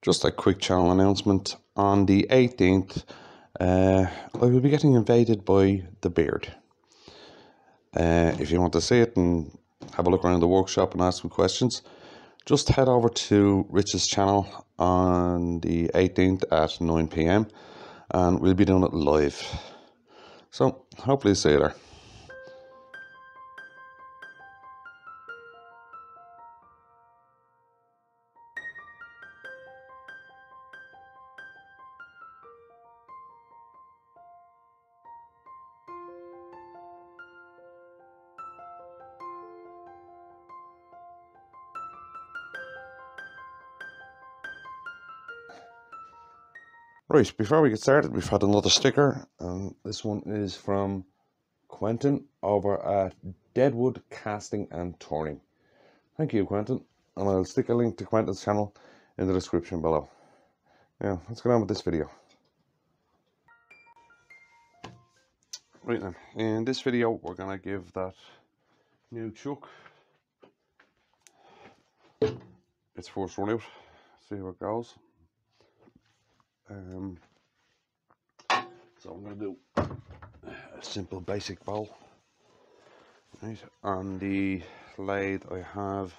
Just a quick channel announcement. On the 18th, I will be getting invaded by the beard. If you want to see it and have a look around the workshop and ask some questions, just head over to Rich's channel on the 18th at 9 PM and we'll be doing it live. So hopefully see you there. Right, before we get started, we've had another sticker, and this one is from Quentin over at Deadwood Casting and Touring. Thank you, Quentin, and I'll stick a link to Quentin's channel in the description below. Now, let's get on with this video. Right then, in this video, we're going to give that new chuck its first run out, see how it goes. So I'm going to do a simple basic bowl. Right, on the lathe I have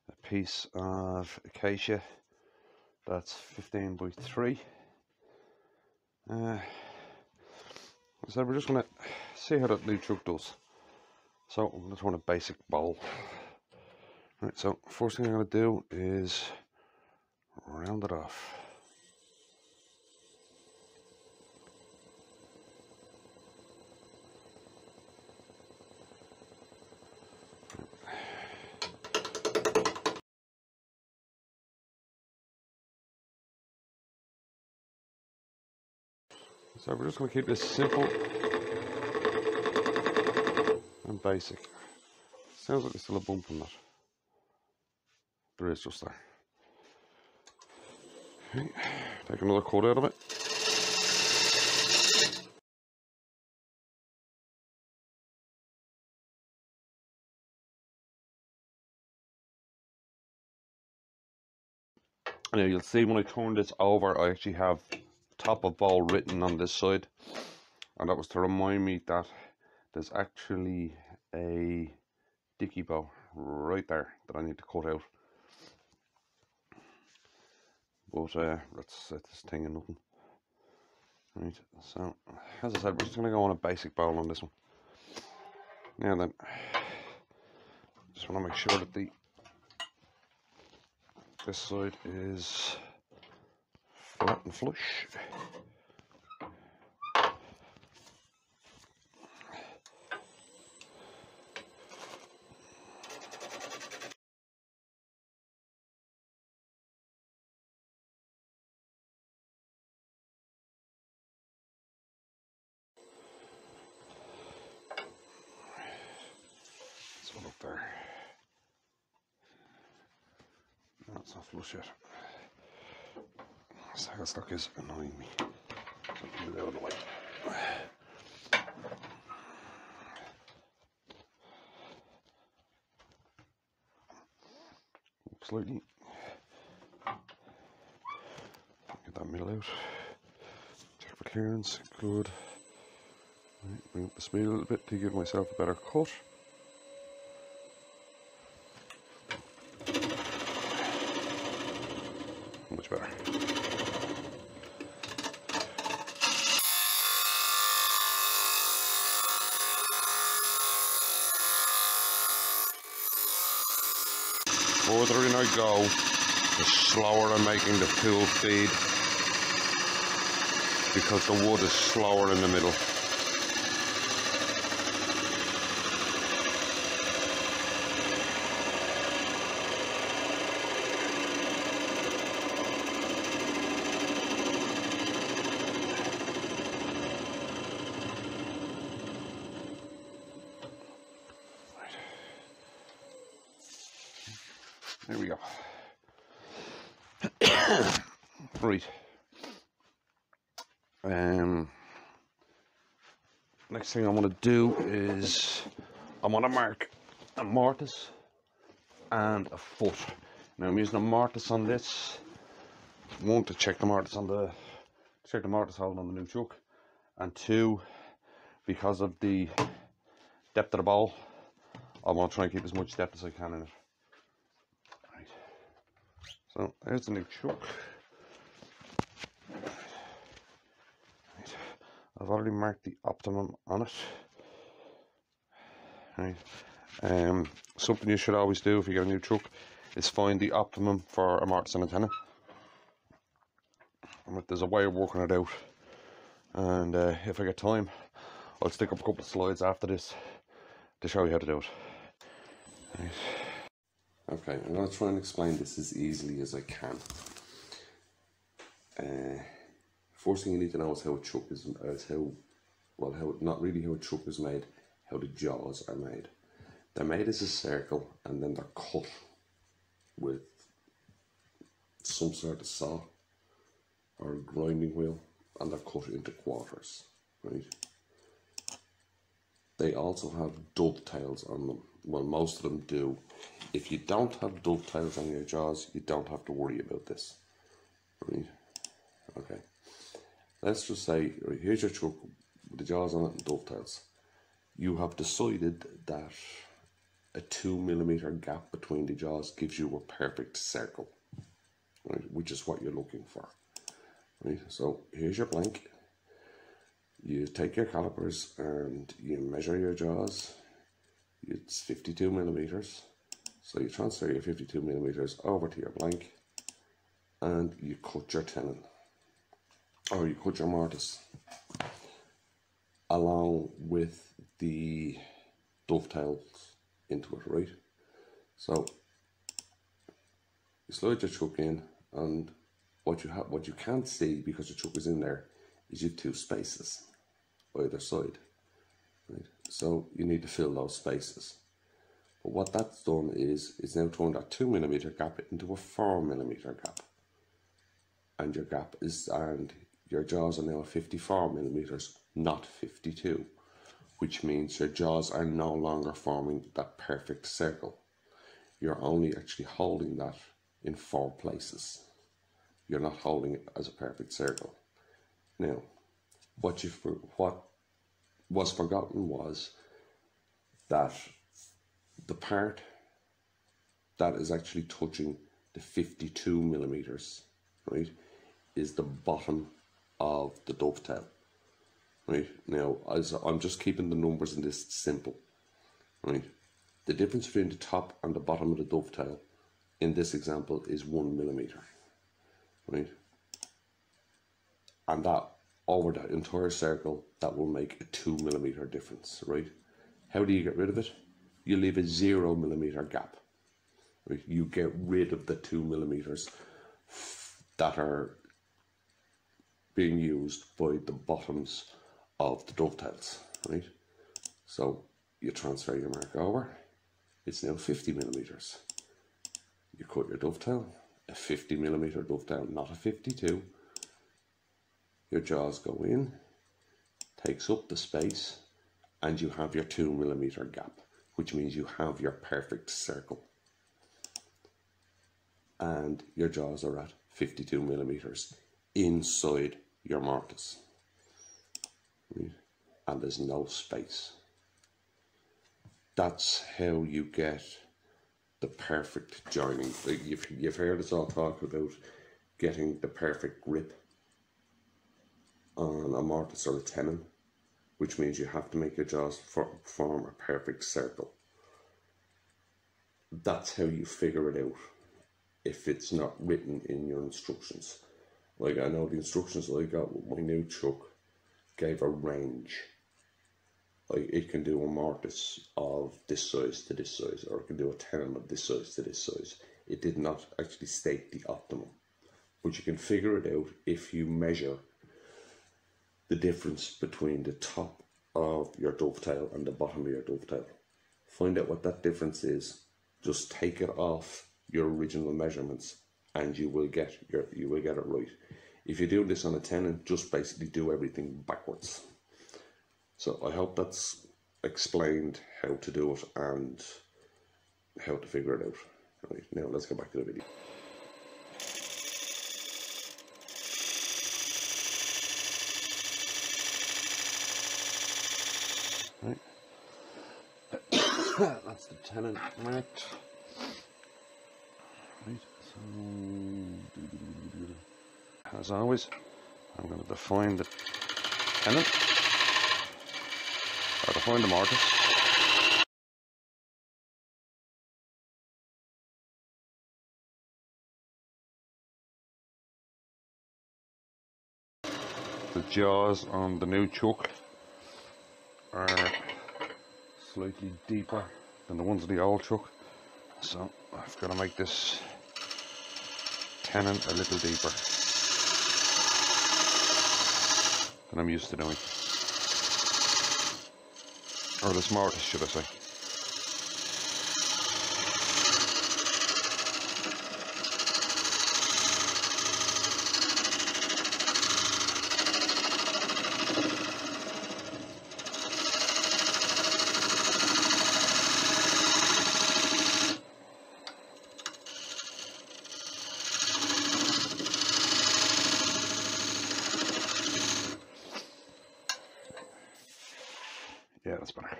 a piece of Acacia that's 15 by 3. So we're just going to see how that new chuck does. So I'm going to run a basic bowl. Right, so first thing I'm going to do is round it off. So we're just going to keep this simple and basic. Sounds like there's still a bump on that. There is just there. Okay, take another cut out of it. Now you'll see when I turn this over, I actually have top of bowl written on this side, and that was to remind me that there's actually a dicky bow right there that I need to cut out. But let's set this thing in nothing. Right, so as I said, we're just going to go on a basic bowl on this one. Now then, just want to make sure that this side is flat and flush. This one up there. No, it's not flush yet. Saga stock is annoying me. So move it out of the way. Slightly. Get that middle out. Check for clearance. Good. Right, bring up the speed a little bit to give myself a better cut. Much better. The further in I go, the slower I'm making the tool feed, because the wood is slower in the middle. There we go. Right. Next thing I want to do is I want to mark a mortise and a foot. Now I'm using a mortise on this one, to check the mortise on the hole on the new chuck, and two, because of the depth of the bowl, I want to try and keep as much depth as I can in it. Right. So there's the new chuck. Right. I've already marked the optimum on it. Right. Something you should always do if you get a new chuck is find the optimum for a mortise and antenna. There's a way of working it out, and if I get time, I'll stick up a couple of slides after this to show you how to do it. Right. Okay, I'm going to try and explain this as easily as I can. First thing you need to know is how a chuck is, not really how a chuck is made, how the jaws are made. They're made as a circle, and then they're cut with some sort of saw or a grinding wheel, and they're cut into quarters, right? They also have dovetails on them. Well, most of them do. If you don't have dovetails on your jaws, you don't have to worry about this, right? Okay, let's just say, right, here's your chuck with the jaws on it and dovetails. You have decided that a 2mm gap between the jaws gives you a perfect circle, right, which is what you're looking for. Right, so here's your blank. You take your calipers and you measure your jaws. It's 52mm, so you transfer your 52mm over to your blank, and you cut your tenon, or you cut your mortise, along with the dovetails into it, right? So you slide your chuck in, and what you can't see, because the chuck is in there, is you have two spaces either side, right? So you need to fill those spaces. But what that's done is it's now turned that 2mm gap into a 4mm gap, and your jaws are now 54mm, not 52, which means your jaws are no longer forming that perfect circle. You're only actually holding that in 4 places. You're not holding it as a perfect circle. Now, what was forgotten was that the part that is actually touching the 52mm, right, is the bottom of the dovetail. Right, now, as I'm just keeping the numbers in this simple, right? The difference between the top and the bottom of the dovetail in this example is 1mm, right? And that, over that entire circle, that will make a 2mm difference, right? How do you get rid of it? You leave a 0mm gap, right? You get rid of the 2mm that are being used by the bottoms of the dovetails, right? So you transfer your mark over, it's now 50mm. You cut your dovetail, a 50mm dovetail, not a 52. Your jaws go in, takes up the space, and you have your 2mm gap, which means you have your perfect circle. And your jaws are at 52mm inside your mortise, right? And there's no space. That's how you get the perfect joining. You've heard us all talk about getting the perfect grip on a mortise or a tenon, which means you have to make your jaws form a perfect circle. That's how you figure it out if it's not written in your instructions. Like, I know the instructions I got with my new chuck gave a range. Like, it can do a mortise of this size to this size, or it can do a tenon of this size to this size. It did not actually state the optimum, but you can figure it out if you measure the difference between the top of your dovetail and the bottom of your dovetail. Find out what that difference is. Just take it off your original measurements, and you will get it right. If you do this on a tenon, just basically do everything backwards. So I hope that's explained how to do it and how to figure it out. Right, now let's go back to the video. That's the tenon marked. Right, so as always, I'm going to define the tenon, or define the mortise. The jaws on the new chuck are slightly deeper than the ones of the old chuck, so I've got to make this tenon a little deeper than I'm used to doing, or this mortise should I say. Yeah, that's better.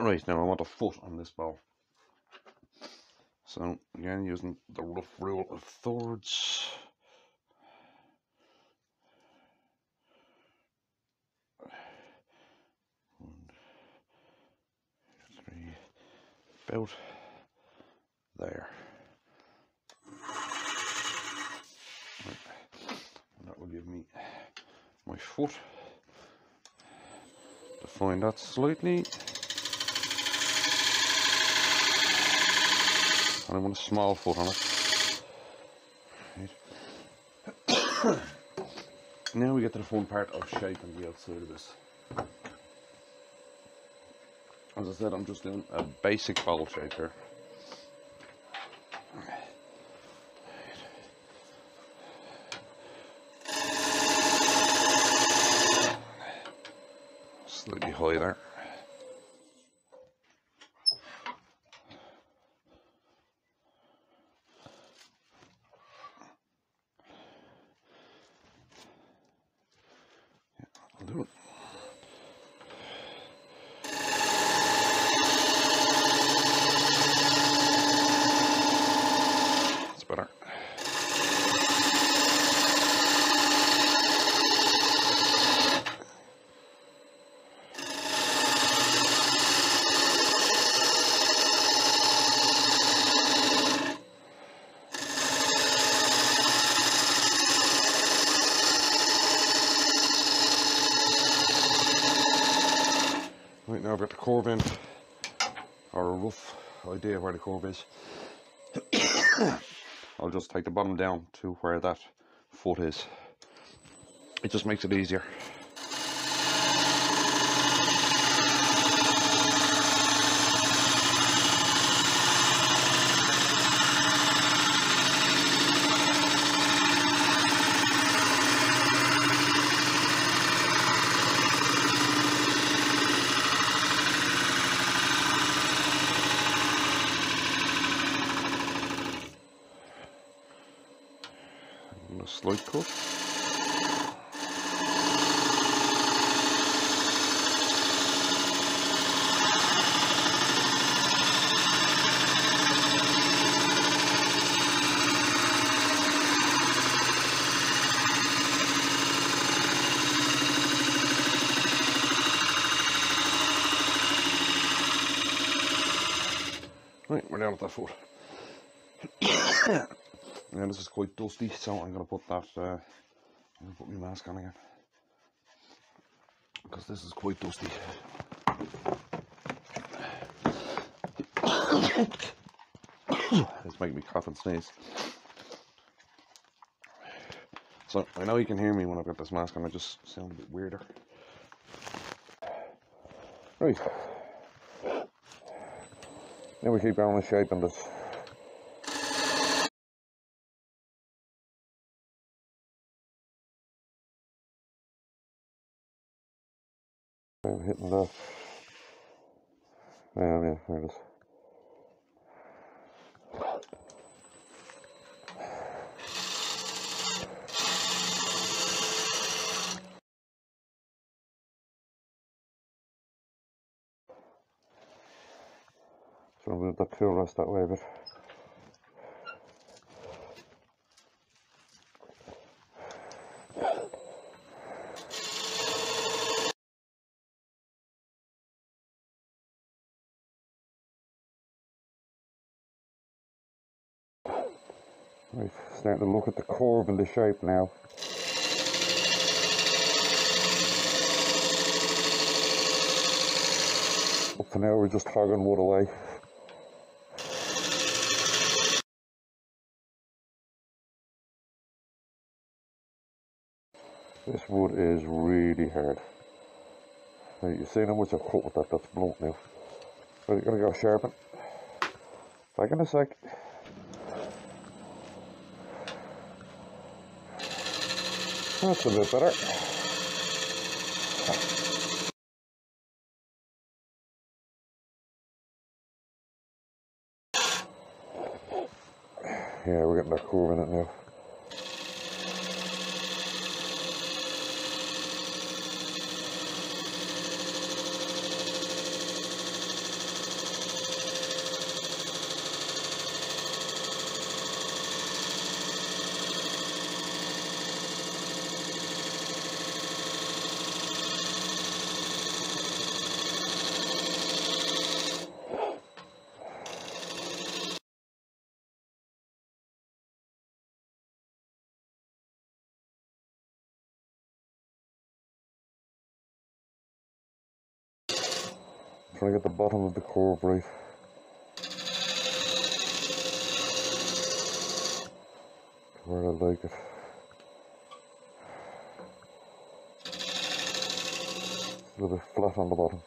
Right, now I want a foot on this ball. So, again, using the rough rule of thirds. One, three, about there. Right. And that will give me my foot. Define that slightly. And I want a small foot on it. Right. Now we get to the fun part of shaping the outside of this. As I said, I'm just doing a basic bowl shape here. Slightly high there. Yeah, I'll do it. That's better. Right, now I've got the curve in, or a rough idea where the curve is. I'll just take the bottom down to where that foot is. It just makes it easier. And a slight cut. Right, we're down at that foot. Now this is quite dusty, so I'm gonna put that. I'm gonna put my mask on again because this is quite dusty. It's making me cough and sneeze. So I know you can hear me when I've got this mask on. I just sound a bit weirder. Right. Now we keep going with shaping this. I'm hitting that. Yeah, there it is. I'll move that tool rest that way a bit. Right, starting to look at the curve and the shape now. Up to now we're just hogging wood away. This wood is really hard. Right, you see how much I've cut with that, that's blunt now. Right, gonna go sharpen. Back in a sec. That's a bit better. Yeah, we're getting that curve in it now. Trying to get the bottom of the curve right. Where I like it. A little bit flat on the bottom.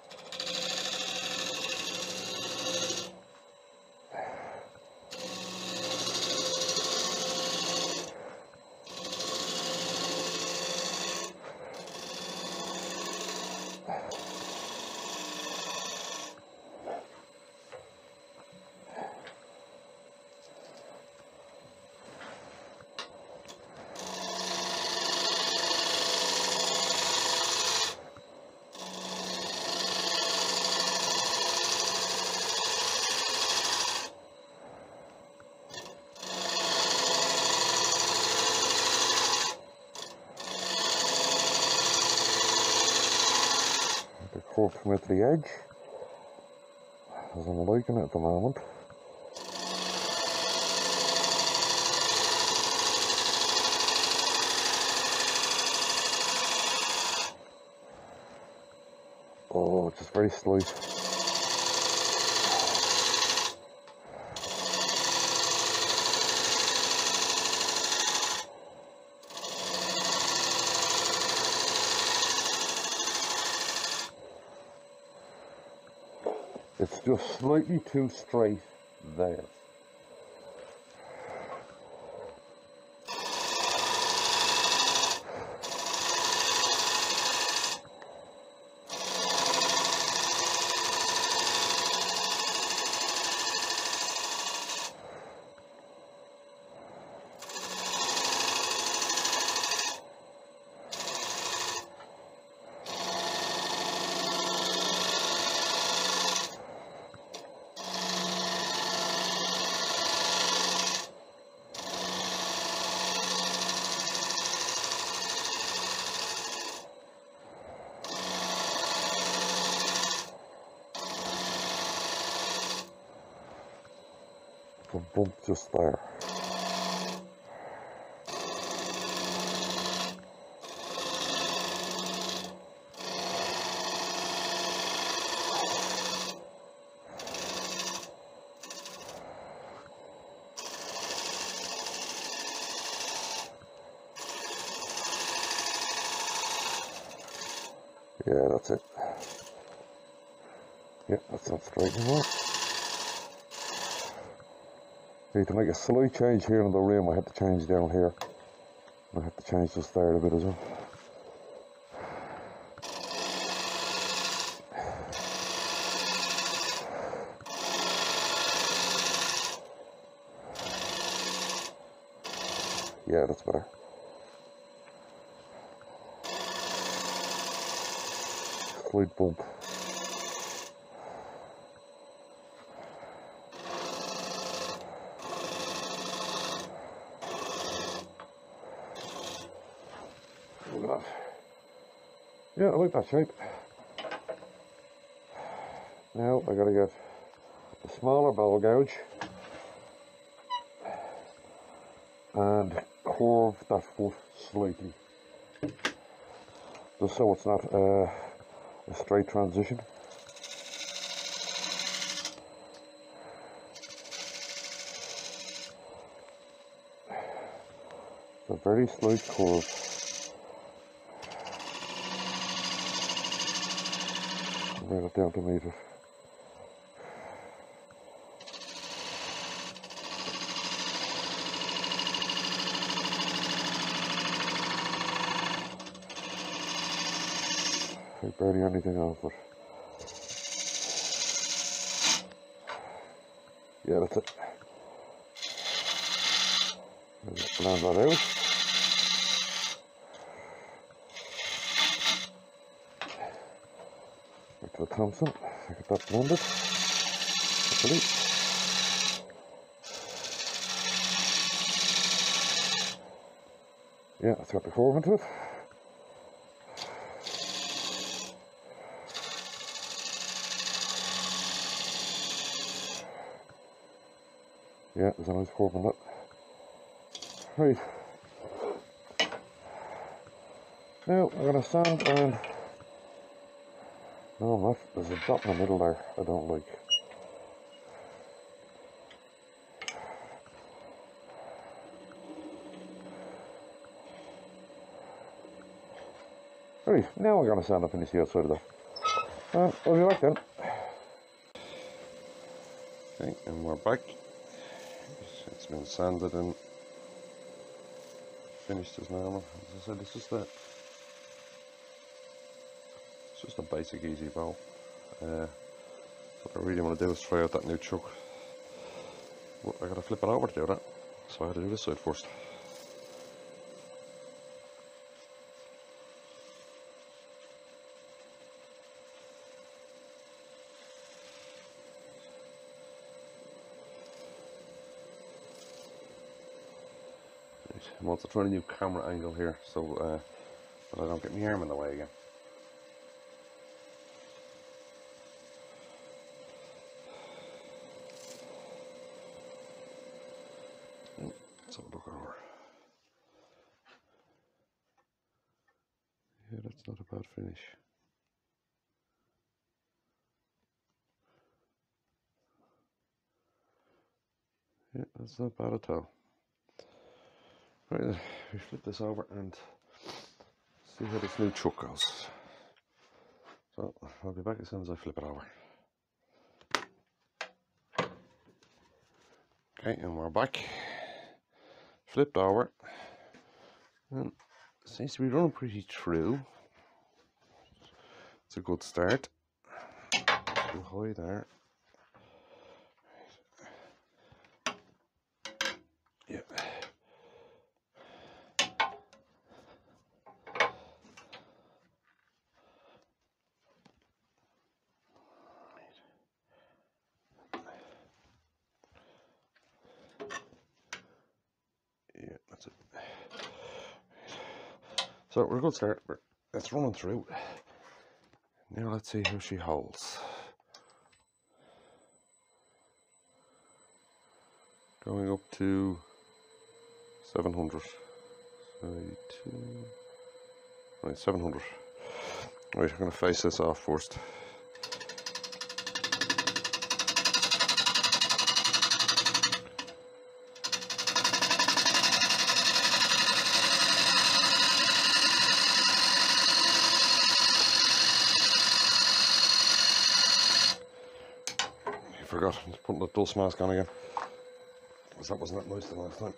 The curve come out to the edge, as I'm liking it at the moment. Oh, it's just very slight. It's just slightly too straight there. The bump just there. Yeah, that's it. Yeah, that's not straight anymore. Need to make a slight change here on the rim. I had to change down here. I have to change this there a bit as well. Yeah, that's better. Slight bump. Look at that. Yeah, I like that shape. Now I gotta get a smaller bevel gouge and curve that foot slightly, just so it's not a straight transition. It's a very slight curve. Bring it down to meet it. Barely anything else, but yeah, that's it. Just blend that out. Back to the Thompson, get that blended. Hopefully. Yeah, it's got the curve into it. Yeah, there's a nice curve on that. Right. Now I'm gonna sand and no, I'm not. There's a dot in the middle there I don't like. Right, now I'm gonna sand and finish the outside of that. I'll be back then. Okay, and we're back. It's been sanded and finished as normal. As I said, it's just a basic easy bowl. What I really want to do is try out that new chuck. But I gotta flip it over to do that, so I had to do this side first. I'm also trying a new camera angle here, so that I don't get my arm in the way again. Let's have a look over. Yeah, that's not a bad finish. Yeah, that's not bad at all. Right then, we flip this over and see how this new chuck goes. So I'll be back as soon as I flip it over. Okay, and we're back. Flipped over. And it seems to be running pretty true. It's a good start. Too high there. Yeah. Yeah, that's it. So we're a good start. It's running through. Now let's see how she holds. Going up to 700. Right, 700. Right, I'm going to face this off first. I forgot, I'm putting the dust mask on again, because that wasn't that nice the last time.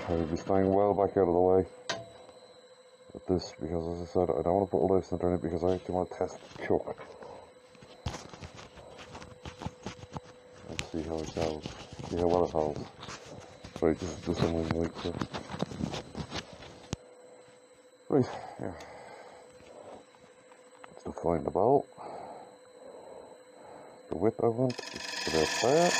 I'll be staying well back out of the way. with this, because as I said, I don't want to put a live center in it because I actually want to test the chuck. Let's see how it goes. See how well it holds. Right, this is on my mic, so. Right, yeah. Let's define the bowl. The width I want is about there.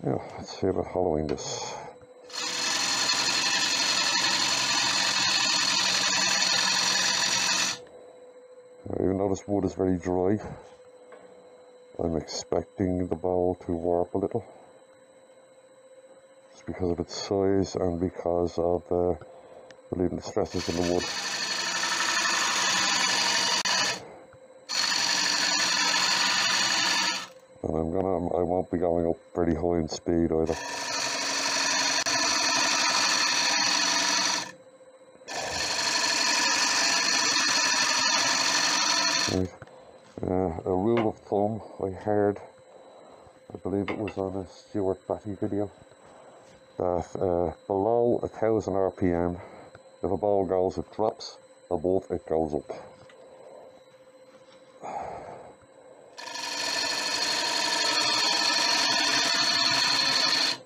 Yeah, let's see about hollowing this. Even though this wood is very dry, I'm expecting the bowl to warp a little. Just because of its size and because of relieving the stresses in the wood. And I won't be going up very high in speed either. Right. A rule of thumb I heard, I believe it was on a Stuart Batty video, that below 1000 RPM, if a ball goes, it drops, above it goes up.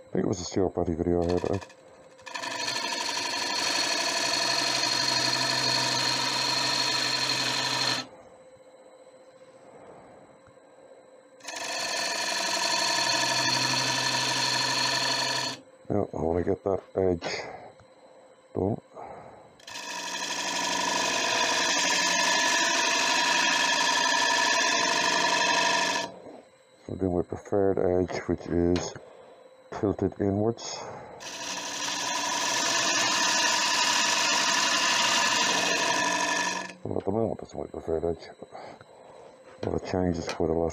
I think it was a Stuart Batty video I heard that. Now, I want to get that edge done. So I'm doing my preferred edge, which is tilted inwards. Well, at the moment that's my preferred edge, but it changes quite a lot.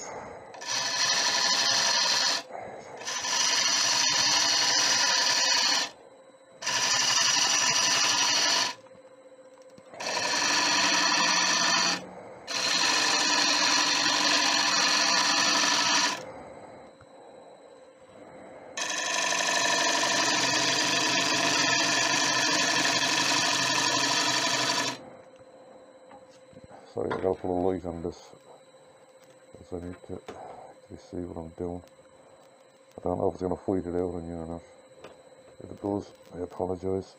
Sorry, I gotta put a light on this because I need to actually see what I'm doing. I don't know if it's gonna fight it out on you or not. If it does, I apologise.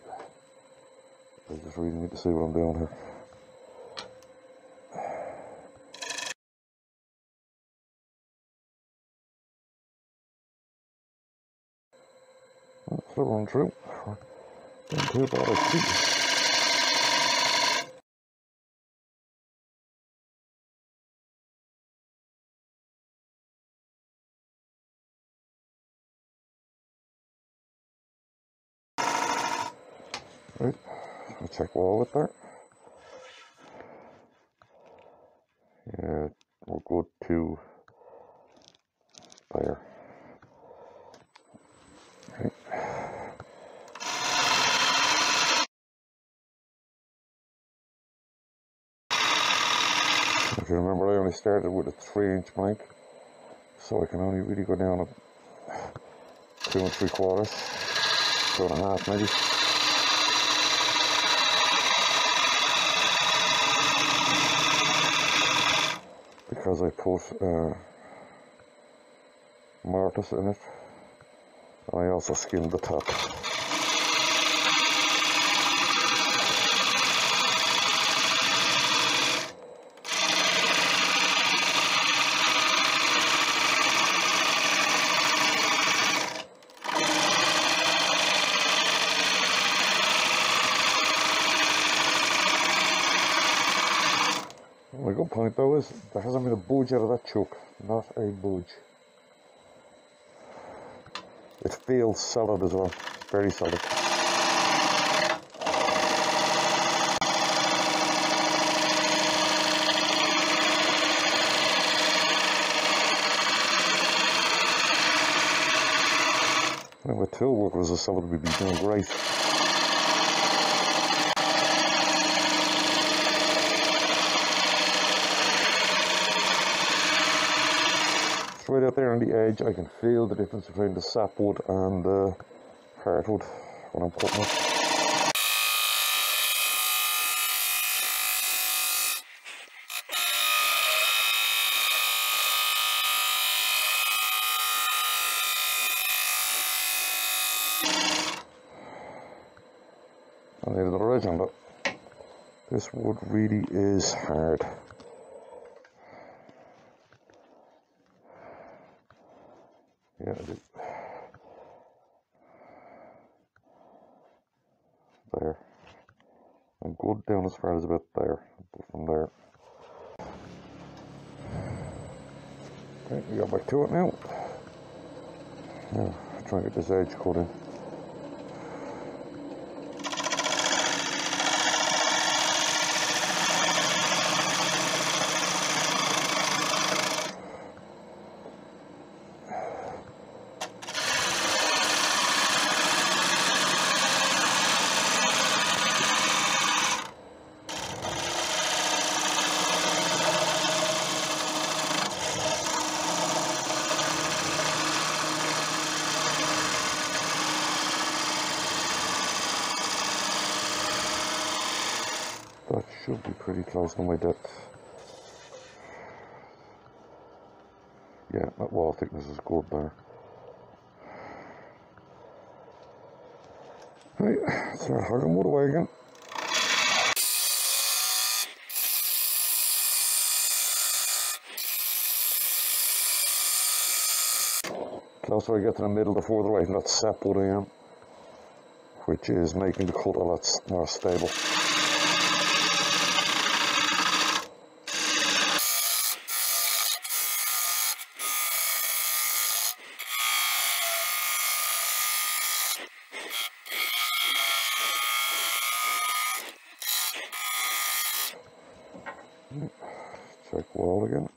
I just really need to see what I'm doing here. That's a run through. Not too bad, I think. Right, I'll check wall with that. Yeah, we'll go to there. Okay. If you remember, I only started with a 3-inch blank, so I can only really go down at 2 3/4, 2.5 maybe. Because I put mortise in it, and I also skinned the top. My good point though is there hasn't been a budge out of that chuck, not a budge. It feels solid as well, very solid. If my tool work was as solid, we'd be doing great. Straight out there on the edge, I can feel the difference between the sapwood and the heartwood when I'm cutting it. I need another edge on that. This wood really is hard. Yeah, I do. There. I'm good down as far as about there, but from there. Okay, we got back to it now. Now, try and get this edge cut in. That should be pretty close to my depth. Yeah, that wall thickness is good there. Right, start hugging wood away again. Closer I get to the middle, the further away from that sapwood I am, which is making the cut a lot more stable. Check wall again.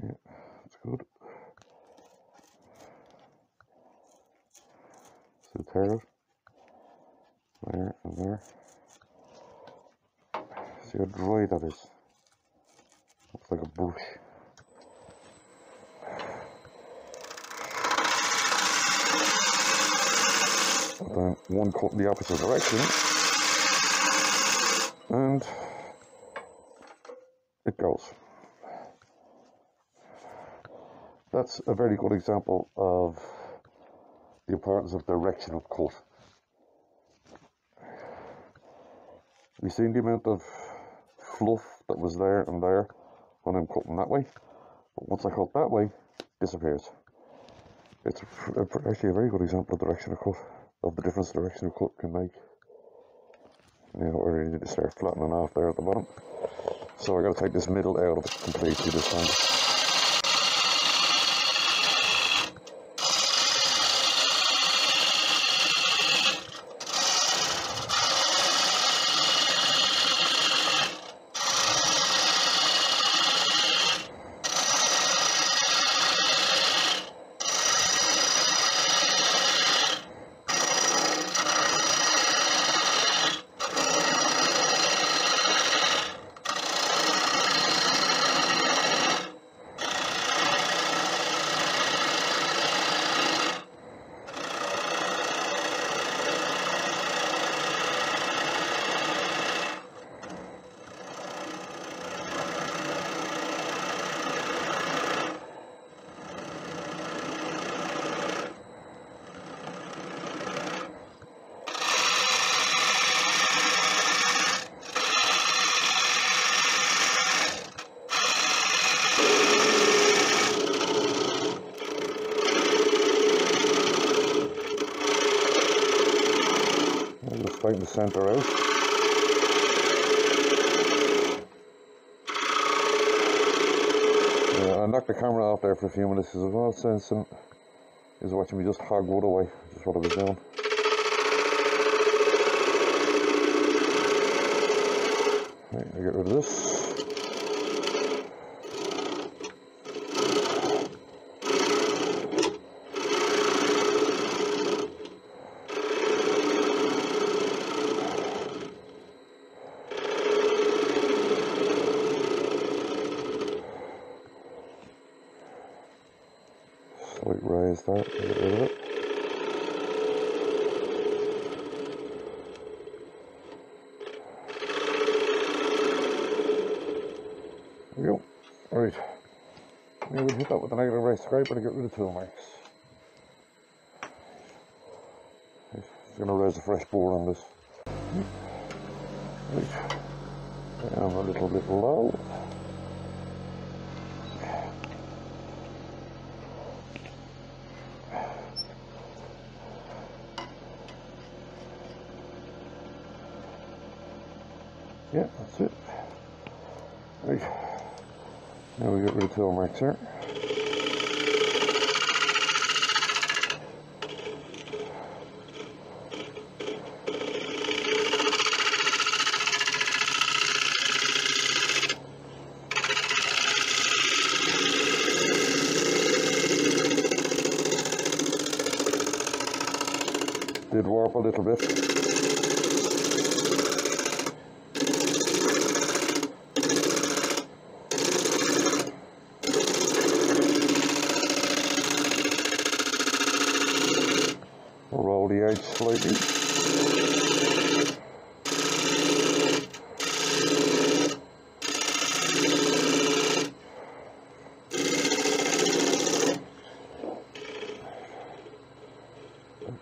Yeah, that's good. So tear it. There and there. See how dry that is. Looks like a brush. And then one cut in the opposite direction. And it goes. That's a very good example of the importance of direction of cut. You've seen the amount of fluff that was there and there when I'm cutting that way, but once I cut that way, it disappears. It's actually a very good example of direction of cut, of the difference direction of cut can make. Now I really need to start flattening off there at the bottom. So I got to take this middle out of it completely this time. Straighten the centre out. Yeah, I knocked the camera off there for a few minutes because it was all sensing is watching me just hog wood away, which is what I was doing. Right, I get rid of this. noise there. Get rid of it. There we go. Right. Now we'll hit that with a negative race scraper to get rid of tool marks. Just going to raise a fresh bore on this. Right. Down a little bit low. Yeah, that's it. Right. Now we get rid of tool marks here. Did warp a little bit. Roll the edge slightly.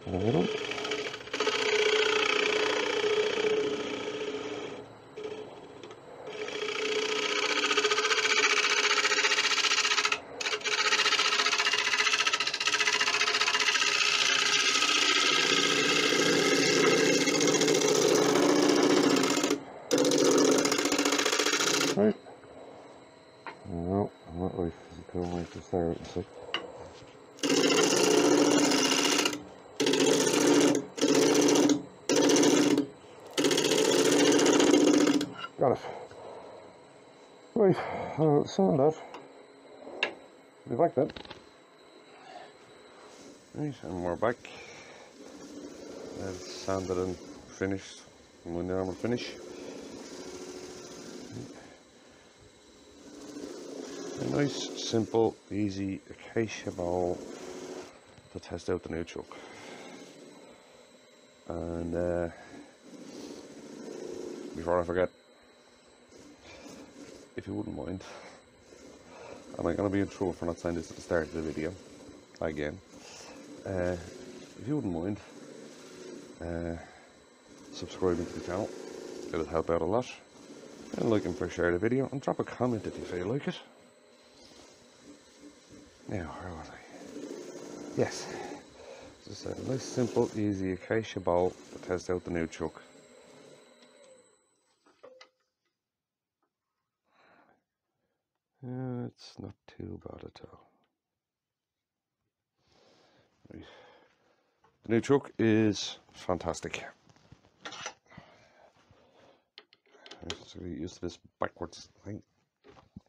In the middle. Right. No, I'm not right. There's a tool mark just there, you see. Got it. Right, I'll sand that. Be back then. Right, and we're back. That's sanded and finished. My normal finish. A nice, simple, easy Acacia bowl to test out the new chuck. And before I forget, if you wouldn't mind, and I'm going to be in trouble for not saying this at the start of the video again, if you wouldn't mind subscribing to the channel, it'll help out a lot, and like and share the video, and drop a comment if you feel like it. Now, where was I? Yes, just a nice, simple, easy Acacia bowl to test out the new chuck. It's not too bad at all. Right. The new chuck is fantastic. I'm just going to get used to this backwards thing.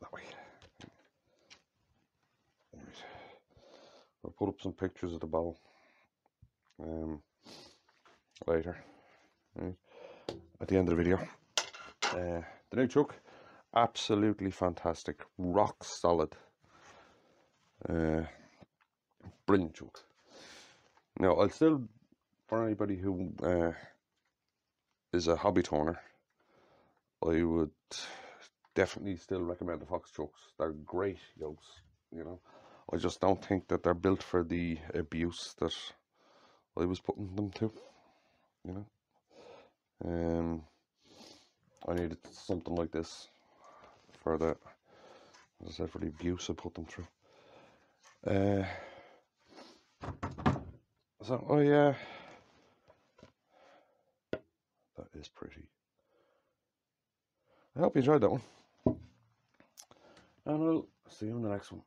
That way. Right. I'll put up some pictures of the bowl later. Right. At the end of the video. The new chuck, absolutely fantastic, rock solid, brilliant chuck. Now I'll still, for anybody who is a hobby toner, I would definitely still recommend the Fox chucks. They're great yokes, you know. I just don't think that they're built for the abuse that I was putting them to, you know. I needed something like this for the, as I said, for the abuse I put them through. So, oh yeah, that is pretty. I hope you enjoyed that one, and I'll see you in the next one.